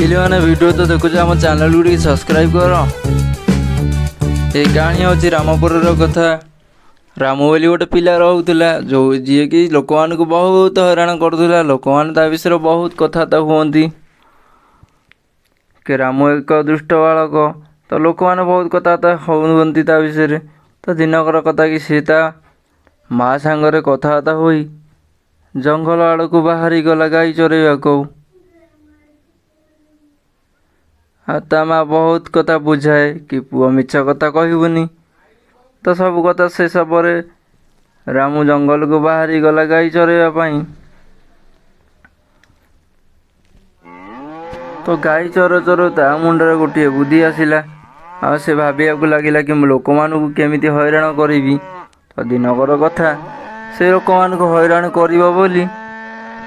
पिले मैंने वीडियो तो देखुच आम चैनल गुड़ी सब्सक्राइब कर। ये कहानी हूँ रामपुर कथा। राम बोली गोटे पिला रोला जो जी कि लोक मान बहुत हैरान करूला। लोक मैंने विषय बहुत कथबार्ता हुअती कि राम एक दुष्ट बालक। तो लोक मैंने बहुत कथबार्ता हुअती विषय। तो दिनकर कथा कि सी माँ सांगरे कथबार्ता हो जंगल आड़ को बाहरी गला गाई चरैया को। ता माँ बहुत कथा बुझाए कि पुआ मिछ कथा कहबुनी। तो सब कथा शेष पर रामू जंगल को बाहरी गला गाई चरैया। तो गाई चर चर ता मुंडरे गोटे बुद्धि आसिला। आ से भाविया को लगिला कि लोक मानू केमिति हैरान करी। तो दिनकर कथा से लोक मान को हैरान करिबो बोली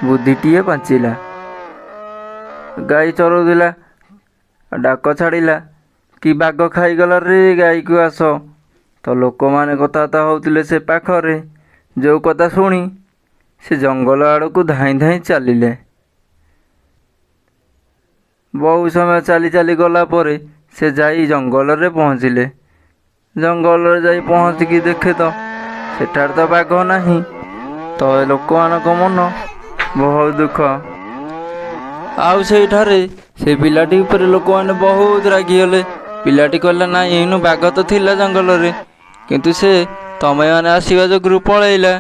बुद्धिटीए पाचिला। गाई चरौला डाक छाड़ा कि बाघ खाईगला रे गाई को आस। तो लोक मैंने कथबार्ता होते से पाखरे जो कथा शुणी से जंगल आड़ को धाई धाई चलिले। बहु समय चली चली गला परे से जाई जंगल रे पहुँचिले। जंगल रे जाई पहुँचिकी देखे तो सेठार तो बाघ नहीं। तो लोक मानक मन बहुत दुख। आउ से पिलाटी ऊपर लोक मैंने बहुत रागिगले। पिलाटी कहला ना इनु बाघ तो थिला जंगल रे किंतु से तमे मैंने आसवा जो पलैला।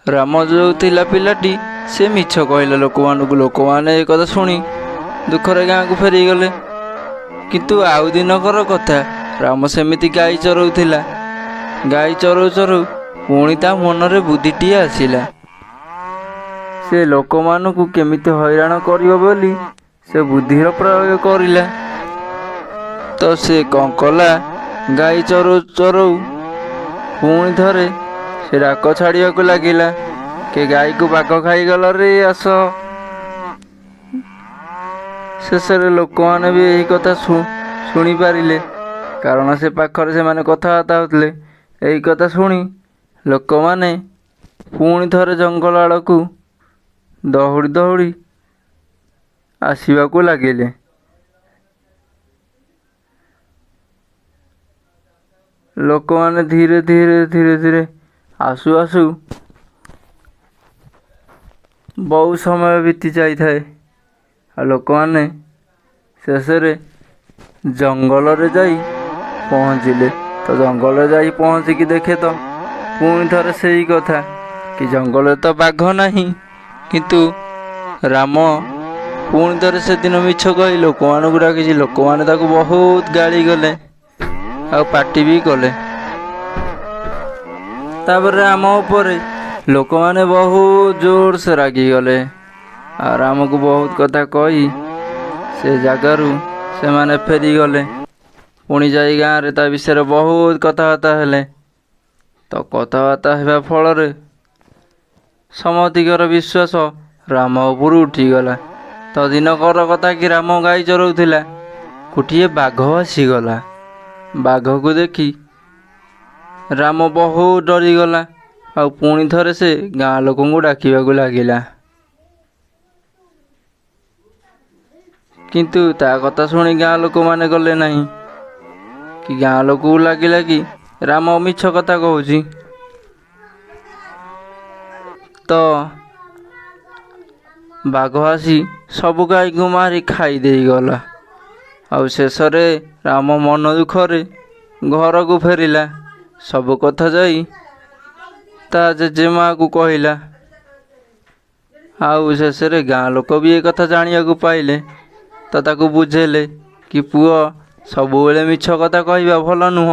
राम जो थिला पिलाटी से मिछ कहला लोक मानक। लोक मैंने एक कथा शुणी दुखरे गाँ को फेरी गले। किंतु आउ दिनकर कथा राम सेमिति गाई चरौला। गाई चरौ चरौ पुणी ता मनरे बुद्धिटीए आसिला। से लोक मानू केमिति हैरान करियो बोली से बुद्धिर प्रयोग करिला। तो से कौन कला गाई चरौ चरौ पुणी थरे से डाक छाड़िया को लगिला कि गाई को बाघ खाईगला रे आस। शेष लोक मैंने भी यही कथा शुणी पारिले कारण से पाखरे से माने कथबार्ता होते। यही कथा शुणी लोक मैंने पुणी थरे जंगल आड़ को दौड़ी दौड़ी आसवा को लगिले। लोक मैंने धीरे धीरे धीरे धीरे आसु आसु बहुत समय बीती जाए। लोक मैंने शेष जंगल रे जाई पहुँचिले। तो जंगल रे जाई पहुँचिकी देखे तो पुणी थरे से ही कथा कि जंगल तो बाघ नहीं किंतु राम पुणी थरे से दिन मिछ कही लोक मानू डाकी। लोक मैंने ताको बहुत गाली गले आ पार्टी भी कले। तापर राम उपरे लोक मैंने बहुत जोर से रागी गले। आ राम को बहुत कथा कही से जगारू से माने फेरी गले। पुणी जाई गाँ रे ता विषय बहुत कथबार्ता हेले। तो कथबार्ता हेबा फल समतिकर विश्वास राम उपर उठीगला। तो दिनकर कथा कि राम गाई चरौला गोटे बाघ आसीगला। बाघ को देखी राम बहुत डरीगला। आ पुणी थरे से गाँ लोक डाकिबा लगिला। किंतु ता कथा शुणी गाँ लोक माने गले नहीं कि गाँ लोक लगिला कि राम मिछ कथा कहूची। तो बाघ आसी सब गाई को मारी खाई देई गला। आ शेष राम मन दुखरे घर को फेरिला। सब कथा जाई ता जेजेमा को कहला। आउ शेष गाँ लोक भी ये कथा जानिया को पाइले। तो ताको बुझेले कि पुओ सबुबेले मिछ कथा कहवा भल नुह।